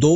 2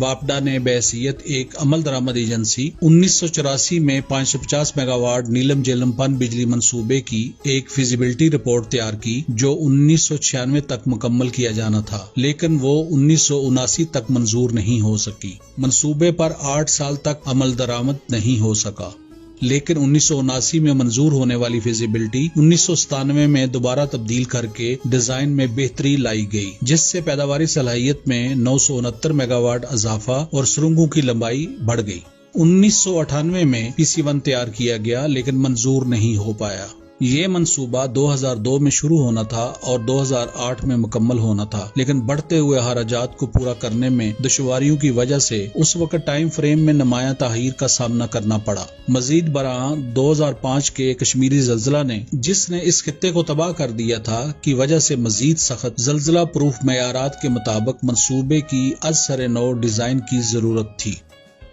واپڈا نے بحیثیت ایک عمل درآمد ایجنسی 1984 میں 550 میگا واٹ نیلم جیلم پن بجلی منصوبے کی ایک فیزیبلٹی رپورٹ تیار کی جو 1996 تک مکمل کیا جانا تھا، لیکن وہ 1979 تک منظور نہیں ہو سکی۔ منصوبے پر 8 سال تک عمل درآمد نہیں ہو سکا، لیکن 1979 میں منظور ہونے والی فیزیبلٹی 1997 میں دوبارہ تبدیل کر کے ڈیزائن میں بہتری لائی گئی، جس سے پیداواری صلاحیت میں 969 میگا واٹ اضافہ اور سرنگوں کی لمبائی بڑھ گئی۔ 1998 میں PC1 تیار کیا گیا لیکن منظور نہیں ہو پایا۔ یہ منصوبہ 2002 میں شروع ہونا تھا اور 2008 میں مکمل ہونا تھا، لیکن بڑھتے ہوئے اخراجات کو پورا کرنے میں دشواریوں کی وجہ سے اس وقت ٹائم فریم میں نمایاں تاخیر کا سامنا کرنا پڑا۔ مزید برآں 2005 کے کشمیری زلزلہ نے جس نے اس خطے کو تباہ کر دیا تھا کی وجہ سے مزید سخت زلزلہ پروف معیارات کے مطابق منصوبے کی از سر نو ڈیزائن کی ضرورت تھی۔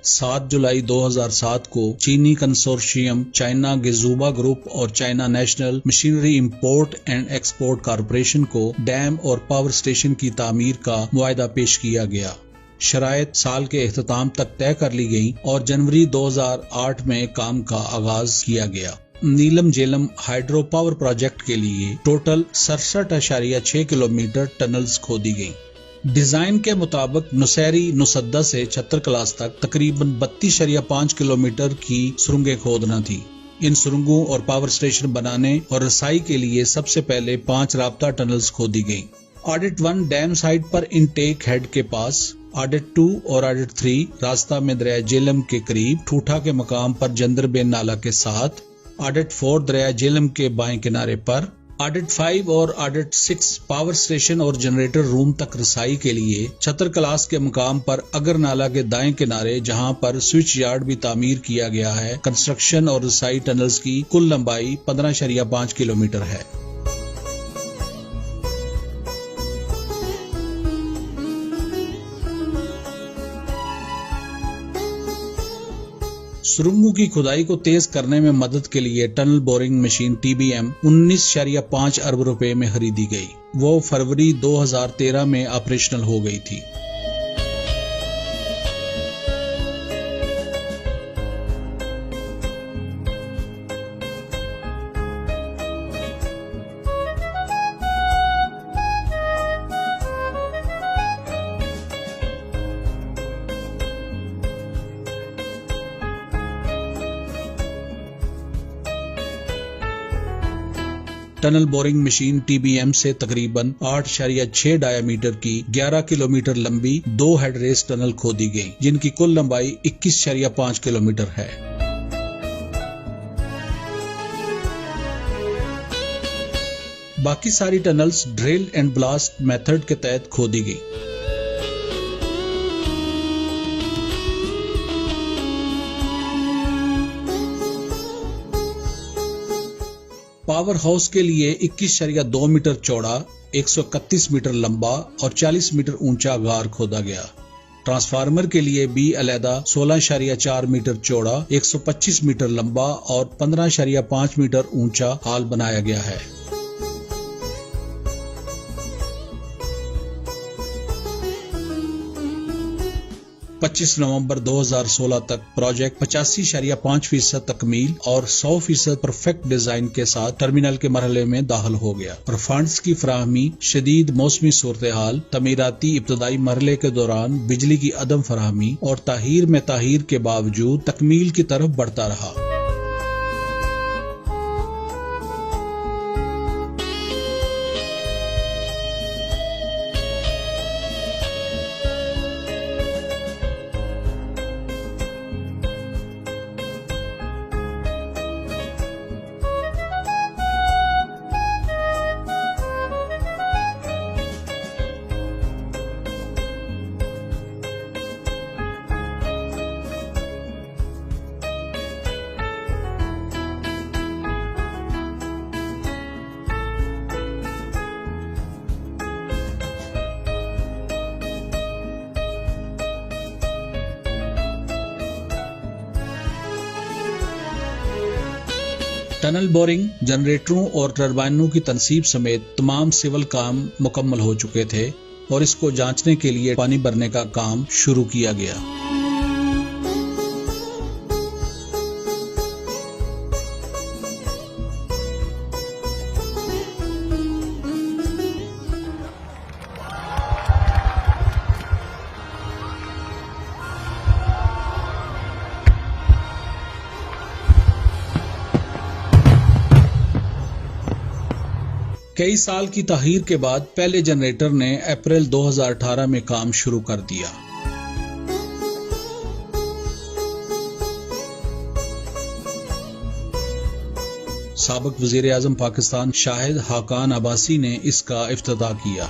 7 جولائی 2007 کو چینی کنسورشیم، چائنا گیزوبا گروپ اور China national machinery import and export corporation کو ڈیم اور پاور اسٹیشن کی تعمیر کا معاہدہ پیش کیا گیا۔ شرائط سال کے اختتام تک طے کر لی گئی اور جنوری 2008 میں کام کا آغاز کیا گیا۔ نیلم جیلم ہائیڈرو پاور پروجیکٹ کے لیے ٹوٹل 67.6 کلومیٹر ٹنلز کھودی گئیں۔ ڈیزائن کے مطابق نصیری نصدہ سے چھتر کلاس تک تقریباً 32.5 کلومیٹر کی سرنگیں کھودنا تھی۔ ان سرنگوں اور پاور اسٹیشن بنانے اور رسائی کے لیے سب سے پہلے 5 رابطہ ٹنلز کھودی گئیں۔ آڈٹ 1 ڈیم سائٹ پر انٹیک ہیڈ کے پاس، آڈٹ 2 اور آڈٹ 3 راستہ میں دریائے جیلم کے قریب ٹھوٹھا کے مقام پر جندر بین نالہ کے ساتھ، آڈٹ 4 دریائے جیلم کے بائیں کنارے پر، آڈٹ 5 اور آڈٹ 6 پاور اسٹیشن اور جنریٹر روم تک رسائی کے لیے چھتر کلاس کے مقام پر اگر نالہ کے دائیں کنارے جہاں پر سوئچ یارڈ بھی تعمیر کیا گیا ہے۔ کنسٹرکشن اور رسائی ٹنلز کی کل لمبائی 15.5 کلومیٹر ہے۔ سرنگوں کی کھدائی کو تیز کرنے میں مدد کے لیے ٹنل بورنگ مشین TBM 19.5 ارب روپے میں خریدی گئی۔ وہ فروری 2013 میں آپریشنل ہو گئی تھی۔ ٹنل بورنگ مشین TBM سے تقریباً 8.6 ڈایا میٹر کی 11 کلومیٹر لمبی 2 ہیڈ ریس ٹنل کھودی گئی، جن کی کل لمبائی 21.5 کلومیٹر ہے۔ باقی ساری tunnels drill and blast method کے تحت کھودی گئی۔ پاور ہاؤس کے لیے 21.2 میٹر چوڑا، 131 میٹر لمبا اور 40 میٹر اونچا غار کھودا گیا۔ ٹرانسفارمر کے لیے بھی علیحدہ 16.4 میٹر چوڑا، 125 میٹر لمبا اور 15.5 میٹر اونچا ہال بنایا گیا ہے۔ 25 نومبر 2016 تک پروجیکٹ 85.5% تکمیل اور 100% پرفیکٹ ڈیزائن کے ساتھ ٹرمینل کے مرحلے میں داخل ہو گیا اور فنڈز کی فراہمی، شدید موسمی صورتحال، تعمیراتی ابتدائی مرحلے کے دوران بجلی کی عدم فراہمی اور تاخیر میں تاخیر کے باوجود تکمیل کی طرف بڑھتا رہا۔ ٹنل بورنگ، جنریٹروں اور ٹربائنوں کی تنصیب سمیت تمام سول کام مکمل ہو چکے تھے اور اس کو جانچنے کے لیے پانی بھرنے کا کام شروع کیا گیا۔ کئی سال کی تاخیر کے بعد پہلے جنریٹر نے اپریل 2018 میں کام شروع کر دیا۔ سابق وزیر اعظم پاکستان شاہد حقان عباسی نے اس کا افتتاح کیا۔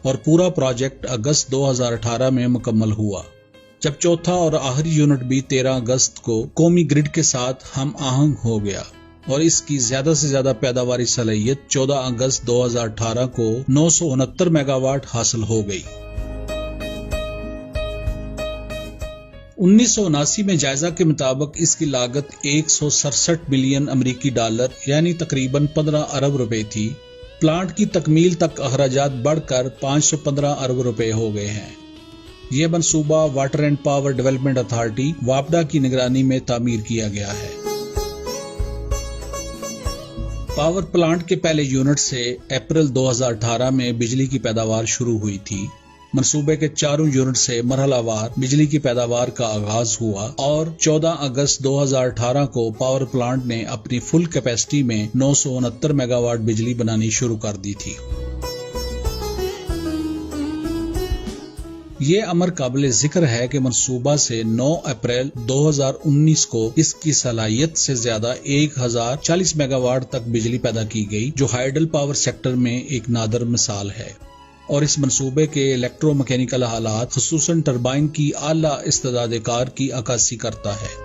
اور پورا پروجیکٹ اگست 2018 میں مکمل ہوا، جب چوتھا اور آخری یونٹ بھی 13 اگست کو قومی گرڈ کے ساتھ ہم آہنگ ہو گیا اور اس کی زیادہ سے زیادہ پیداواری صلاحیت 14 اگست 2018 کو 969 میگا واٹ حاصل ہو گئی۔ 1979 میں جائزہ کے مطابق اس کی لاگت 167 بلین امریکی ڈالر یعنی تقریباً 15 ارب روپے تھی۔ پلانٹ کی تکمیل تک اخراجات بڑھ کر 515 ارب روپے ہو گئے ہیں۔ یہ منصوبہ water and power development authority واپڈا کی نگرانی میں تعمیر کیا گیا ہے۔ پاور پلانٹ کے پہلے یونٹ سے اپریل 2018 میں بجلی کی پیداوار شروع ہوئی تھی۔ منصوبے کے چاروں یونٹ سے مرحلہ وار بجلی کی پیداوار کا آغاز ہوا اور 14 اگست 2018 کو پاور پلانٹ نے اپنی فل کیپیسٹی میں 969 میگا واٹ بجلی بنانی شروع کر دی تھی۔ یہ امر قابل ذکر ہے کہ منصوبہ سے 9 اپریل 2019 کو اس کی صلاحیت سے زیادہ 1040 میگا واٹ تک بجلی پیدا کی گئی، جو ہائیڈل پاور سیکٹر میں ایک نادر مثال ہے، اور اس منصوبے کے الیکٹرو میکینیکل حالات خصوصاً ٹربائن کی اعلیٰ استعداد کار کی عکاسی کرتا ہے۔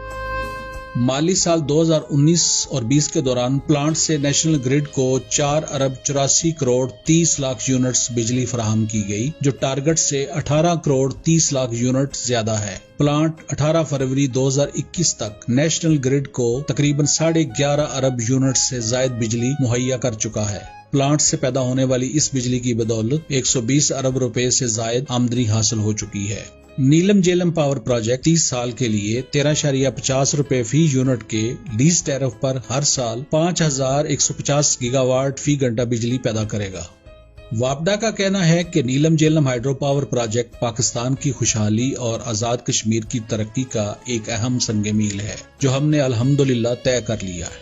مالی سال 2019 اور 20 کے دوران پلانٹ سے نیشنل گرڈ کو 4 ارب 84 کروڑ 30 لاکھ یونٹس بجلی فراہم کی گئی، جو ٹارگٹ سے 18 کروڑ 30 لاکھ یونٹ زیادہ ہے۔ پلانٹ 18 فروری 2021 تک نیشنل گرڈ کو تقریباً 11.5 ارب یونٹ سے زائد بجلی مہیا کر چکا ہے۔ پلانٹ سے پیدا ہونے والی اس بجلی کی بدولت 120 ارب روپے سے زائد آمدنی حاصل ہو چکی ہے۔ نیلم جیلم پاور پروجیکٹ 30 سال کے لیے 13.50 روپے فی یونٹ کے لیز ٹیرف پر ہر سال 5150 گیگا واٹ فی گھنٹہ بجلی پیدا کرے گا۔ واپڈا کا کہنا ہے کہ Neelum Jhelum hydro power project Pakistan کی خوشحالی اور آزاد کشمیر کی ترقی کا ایک اہم سنگ میل ہے، جو ہم نے الحمدللہ طے کر لیا ہے۔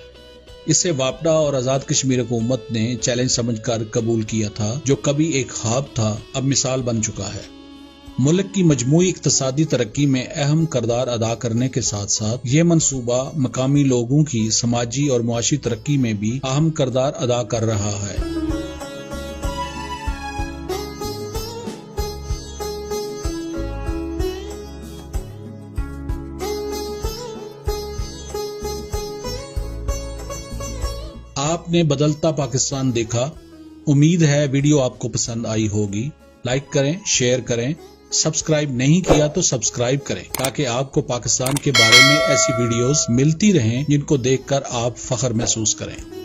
اسے واپڈا اور آزاد کشمیر حکومت نے چیلنج سمجھ کر قبول کیا تھا، جو کبھی ایک خواب تھا اب مثال بن چکا ہے۔ ملک کی مجموعی اقتصادی ترقی میں اہم کردار ادا کرنے کے ساتھ ساتھ یہ منصوبہ مقامی لوگوں کی سماجی اور معاشی ترقی میں بھی اہم کردار ادا کر رہا ہے۔ آپ نے بدلتا پاکستان دیکھا۔ امید ہے ویڈیو آپ کو پسند آئی ہوگی۔ لائک کریں، شیئر کریں، سبسکرائب نہیں کیا تو سبسکرائب کریں تاکہ آپ کو پاکستان کے بارے میں ایسی ویڈیوز ملتی رہیں جن کو دیکھ کر آپ فخر محسوس کریں۔